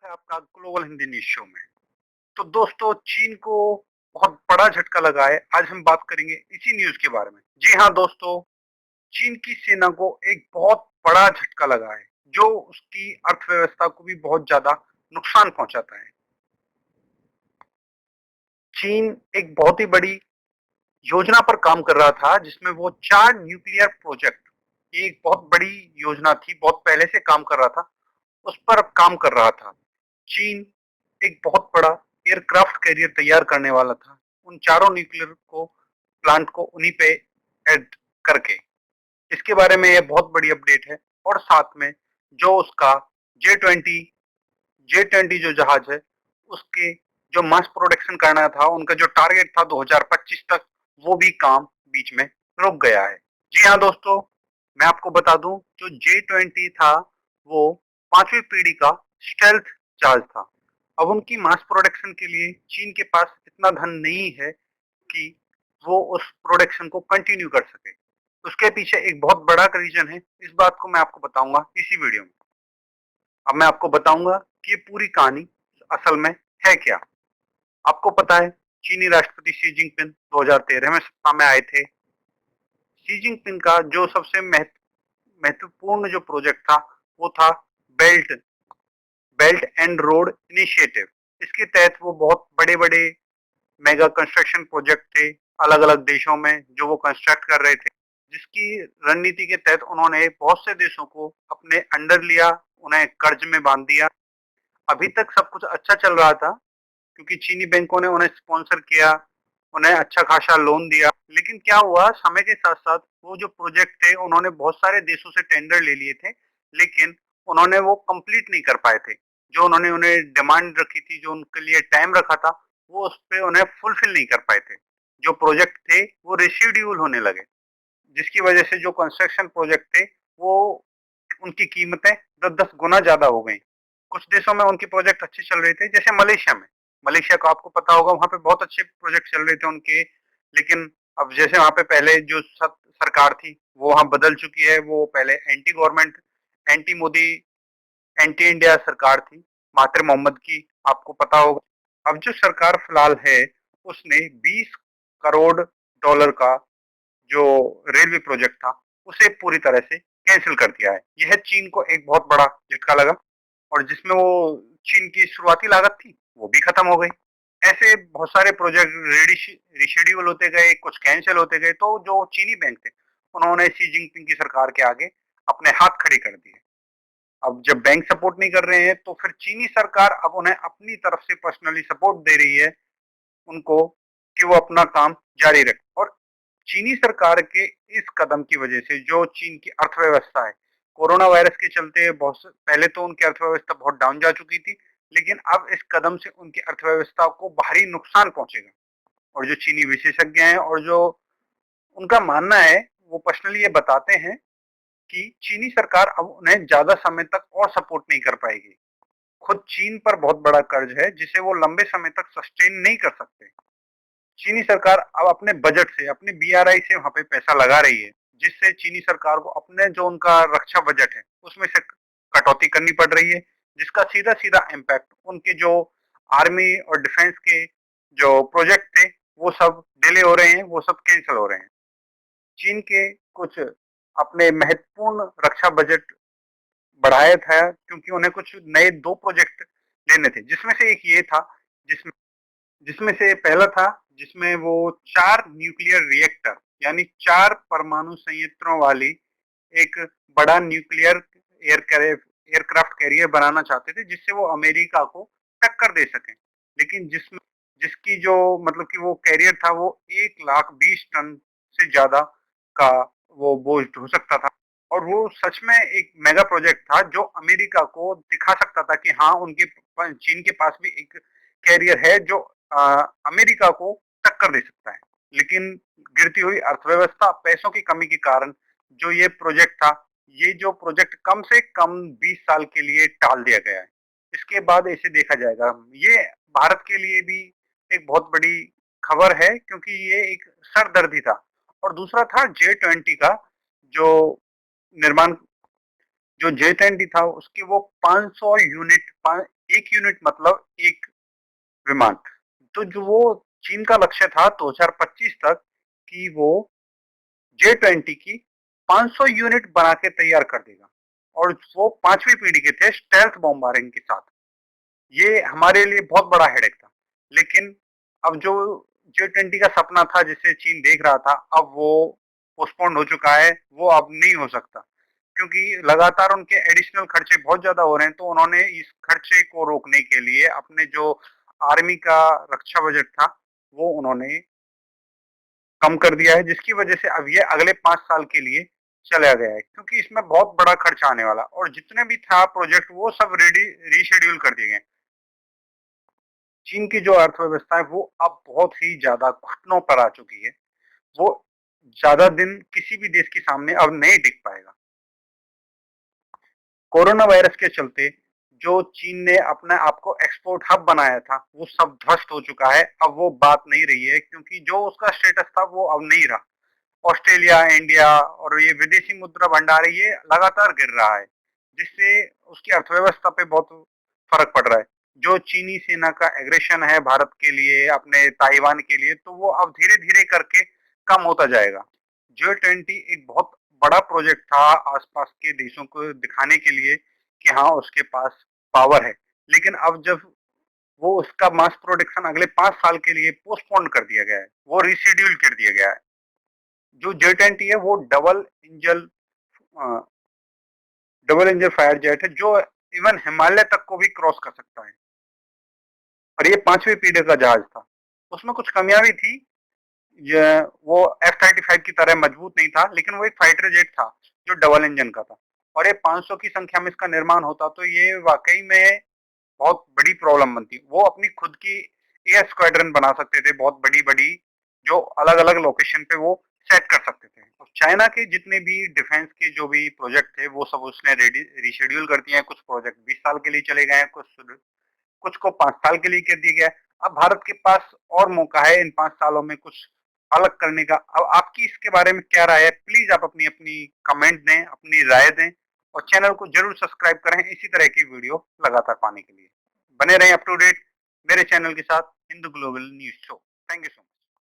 आपका global Hindi news show में। तो दोस्तों, चीन को बहुत बड़ा झटका लगा है। आज हम बात करेंगे इसी न्यूज के बारे में। जी हाँ दोस्तों, चीन की सेना को एक बहुत बड़ा झटका लगा है, जो उसकी अर्थव्यवस्था को भी बहुत ज्यादा नुकसान पहुंचाता है। चीन एक बहुत ही बड़ी योजना पर काम कर रहा था, जिसमें वो 4 न्यूक्लियर प्रोजेक्ट, एक बहुत बड़ी योजना थी, बहुत पहले से काम कर रहा था, उस पर काम कर रहा था। चीन एक बहुत बड़ा एयरक्राफ्ट कैरियर तैयार करने वाला था, उन चारों न्यूक्लियर को प्लांट को उन्हीं पे ऐड करके। इसके बारे में ये बहुत बड़ी अपडेट है। और साथ में जो उसका जे 20 जे 20 जो जहाज है, उसके जो मास प्रोडक्शन करना था, उनका जो टारगेट था 2025 तक, वो भी काम बीच में रुक गया है। जी हाँ दोस्तों, मैं आपको बता दूं, जो जे 20 था, वो 5वीं पीढ़ी का स्टेल्थ जहाज था। अब उनकी मास प्रोडक्शन के लिए चीन के पास इतना धन नहीं है कि वो उस प्रोडक्शन को कंटिन्यू कर सके। उसके पीछे एक बहुत बड़ा रीजन है। इस बात को मैं आपको बताऊंगा इसी वीडियो में। अब मैं आपको बताऊंगा कि ये पूरी कहानी असल में है क्या। आपको पता है, चीनी राष्ट्रपति शी जिनपिंग 2013 में सत्ता में आए थे। शी जिनपिंग का जो सबसे महत्वपूर्ण जो प्रोजेक्ट था, वो था belt belt and road initiative. इसके तहत वो बहुत बड़े बड़े मेगा कंस्ट्रक्शन प्रोजेक्ट थे अलग अलग देशों में, जो वो कंस्ट्रक्ट कर रहे थे, जिसकी रणनीति के तहत उन्होंने बहुत से देशों को अपने अंडर लिया, उन्हें कर्ज में बांध दिया। अभी तक सब कुछ अच्छा चल रहा था, क्योंकि चीनी बैंकों ने उन्हें स्पॉन्सर किया, उन्हें अच्छा खासा लोन दिया। लेकिन क्या हुआ, समय के साथ साथ वो जो प्रोजेक्ट थे, उन्होंने बहुत सारे देशों से टेंडर ले लिए थे, लेकिन उन्होंने वो कंप्लीट नहीं कर पाए थे। जो उन्होंने उन्हें डिमांड रखी थी, जो उनके लिए टाइम रखा था, वो उस पे उन्हें फुलफिल नहीं कर पाए थे। जो प्रोजेक्ट थे वो रेसिड्यूल होने लगे, जिसकी वजह से जो कंस्ट्रक्शन प्रोजेक्ट थे, वो उनकी कीमतें 10-10 गुना ज्यादा हो गई। कुछ देशों में उनके प्रोजेक्ट अच्छे चल रहे थे, जैसे मलेशिया में। मलेशिया को आपको पता होगा, वहां पे बहुत अच्छे प्रोजेक्ट चल रहे थे उनके। लेकिन अब जैसे वहां पे पहले जो सरकार थी, वो वहां बदल चुकी है। वो पहले anti government, anti Modi, anti India सरकार थी, महातिर मोहम्मद की, आपको पता होगा। अब जो सरकार फिलहाल है, उसने 20 करोड़ डॉलर का जो रेलवे प्रोजेक्ट था, उसे पूरी तरह से कैंसिल कर दिया है। यह चीन को एक बहुत बड़ा झटका लगा, और जिसमें वो चीन की शुरुआती लागत थी, वो भी खत्म हो गई। ऐसे बहुत सारे प्रोजेक्ट रिशेड्यूल होते गए, कुछ कैंसिल होते गए। तो जो चीनी बैंक थे, उन्होंने शी जिनपिंग की सरकार के आगे अपने हाथ खड़े कर दिए। अब जब बैंक सपोर्ट नहीं कर रहे हैं, तो फिर चीनी सरकार अब उन्हें अपनी तरफ से पर्सनली सपोर्ट दे रही है उनको, कि वो अपना काम जारी रखें। और चीनी सरकार के इस कदम की वजह से जो चीन की अर्थव्यवस्था है, कोरोना वायरस के चलते पहले तो उनकी अर्थव्यवस्था बहुत डाउन जा चुकी थी, लेकिन अब इस कदम से उनकी अर्थव्यवस्था को भारी नुकसान पहुंचेगा। और जो चीनी विशेषज्ञ हैं और जो उनका मानना है, वो पर्सनली ये बताते हैं कि चीनी सरकार अब उन्हें ज्यादा समय तक और सपोर्ट नहीं कर पाएगी। खुद चीन पर बहुत बड़ा कर्ज है, जिसे वो लंबे समय तक सस्टेन नहीं कर सकते। चीनी सरकार अब अपने बजट से, अपने बीआरआई से वहां पे पैसा लगा रही है, जिससे चीनी सरकार को अपने जो उनका रक्षा बजट है, उसमें से कटौती करनी पड़ रही है, जिसका सीधा सीधा इम्पैक्ट उनके जो आर्मी और डिफेंस के जो प्रोजेक्ट थे, वो सब डिले हो रहे हैं, वो सब कैंसिल हो रहे हैं। चीन के कुछ अपने महत्वपूर्ण रक्षा बजट बढ़ाया था, क्योंकि उन्हें कुछ नए 2 प्रोजेक्ट लेने थे, जिसमें से एक ये था, जिसमें जिसमें से पहला था, जिसमें वो 4 न्यूक्लियर रिएक्टर, यानी 4 परमाणु संयंत्रों वाली एक बड़ा न्यूक्लियर एयरक्राफ्ट कैरियर बनाना चाहते थे, जिससे वो अमेरिका को टक्कर दे सके। लेकिन जिसकी जो मतलब कि वो कैरियर था, वो 1,20,000 टन से ज्यादा का वो बोझ हो सकता था। और वो सच में एक मेगा प्रोजेक्ट था, जो अमेरिका को दिखा सकता था कि हाँ, उनके चीन के पास भी एक कैरियर है, जो अमेरिका को टक्कर दे सकता है। लेकिन गिरती हुई अर्थव्यवस्था, पैसों की कमी के कारण जो ये प्रोजेक्ट था, ये जो प्रोजेक्ट कम से कम 20 साल के लिए टाल दिया गया है। इसके बाद इसे देखा जाएगा। ये भारत के लिए भी एक बहुत बड़ी खबर है, क्योंकि ये एक सरदर्दी था। और दूसरा था जे 20 का जो निर्माण, जो जे 20 था, उसके वो 500 यूनिट 1 यूनिट मतलब 1 विमान। तो जो वो चीन का लक्ष्य था 2025 तक कि वो J-20 की 500 यूनिट बना के तैयार कर देगा और वो 5वीं पीढ़ी के थे स्टेल्थ बॉम्बारिंग के साथ। ये हमारे लिए बहुत बड़ा हेडेक था। लेकिन अब जो J-20 का सपना था जिसे चीन देख रहा था, अब वो पोस्टपोन्ड हो चुका है, वो अब नहीं हो सकता। क्योंकि लगातार उनके एडिशनल खर्चे बहुत ज़्यादा हो रहे हैं, तो उन्होंने इस खर्चे को रोकने के लिए अपने जो आर्मी का रक्षा बजट था, वो उन्होंने कम कर दिया है, जिसकी वजह से अब ये अगले 5 साल के लिए चला गया है, क्योंकि इसमें बहुत बड़ा खर्चा आने वाला और जितने भी था प्रोजेक्ट वो सब रीशेड्यूल कर दिए गए। चीन की जो अर्थव्यवस्था है वो अब बहुत ही ज़्यादा घुटनों पर आ चुकी है। वो ज़्यादा दिन किसी भी देश के सामने अब नहीं टिक पाएगा। कोरोना वायरस के चलते जो चीन ने अपने आप को एक्सपोर्ट हब बनाया था, वो सब ध्वस्त हो चुका है। अब वो बात नहीं रही है, क्योंकि जो उसका स्टेटस था वो अब नहीं रहा। ऑस्ट्रेलिया, इंडिया और ये विदेशी मुद्रा भंडार है, ये लगातार गिर रहा है, जिससे उसकी अर्थव्यवस्था पे बहुत फर्क पड़ रहा है। जो चीनी सेना का एग्रेशन है भारत के लिए, अपने ताइवान के लिए, तो वो अब धीरे-धीरे करके कम होता जाएगा। G20 एक बहुत बड़ा प्रोजेक्ट था आसपास के देशों को दिखाने के लिए कि हाँ, उसके पास पावर है। लेकिन अब जब वो उसका मास प्रोडक्शन अगले 5 साल के लिए पोस्टपोन कर दिया गया है, वो रीशेड्यूल कर दिया गया है। जो J-20 है वो अ, डबल इंजन फायर जेट है जो इवन हिमालय तक को भी क्रॉस कर सकता है। और ये 5वीं पीढ़ी का जहाज था। उसमें कुछ कमियां भी थी। ये वो F-35 की तरह मजबूत नहीं था, लेकिन वो एक फाइटर जेट था जो डबल इंजन का था। और ये 500 की संख्या में इसका निर्माण होता तो ये वाकई में बहुत बड़ी प्रॉब्लम बनती। वो अपनी खुद की एयर स्क्वाड्रन बना सकते थे, बहुत बड़ी-बड़ी, जो अलग-अलग लोकेशन पे वो सेट कर सकते थे। और चाइना के जितने भी डिफेंस के जो भी प्रोजेक्ट थे, वो सब उसने रीशेड्यूल कर दिए हैं। कुछ प्रोजेक्ट 20 साल के लिए चले गए हैं, कुछ को 5 साल के लिए कर दिया गया है। अब भारत के पास और मौका है इन 5 सालों में कुछ अलग करने का। अब आपकी इसके बारे में क्या राय है? प्लीज आप अपनी-अपनी कमेंट दें, अपनी राय दें और चैनल को जरूर सब्सक्राइब करें इसी तरह की वीडियो लगातार पाने के लिए। बने रहें अप टू डेट मेरे चैनल के साथ, Hindu global news show. Thank you so much.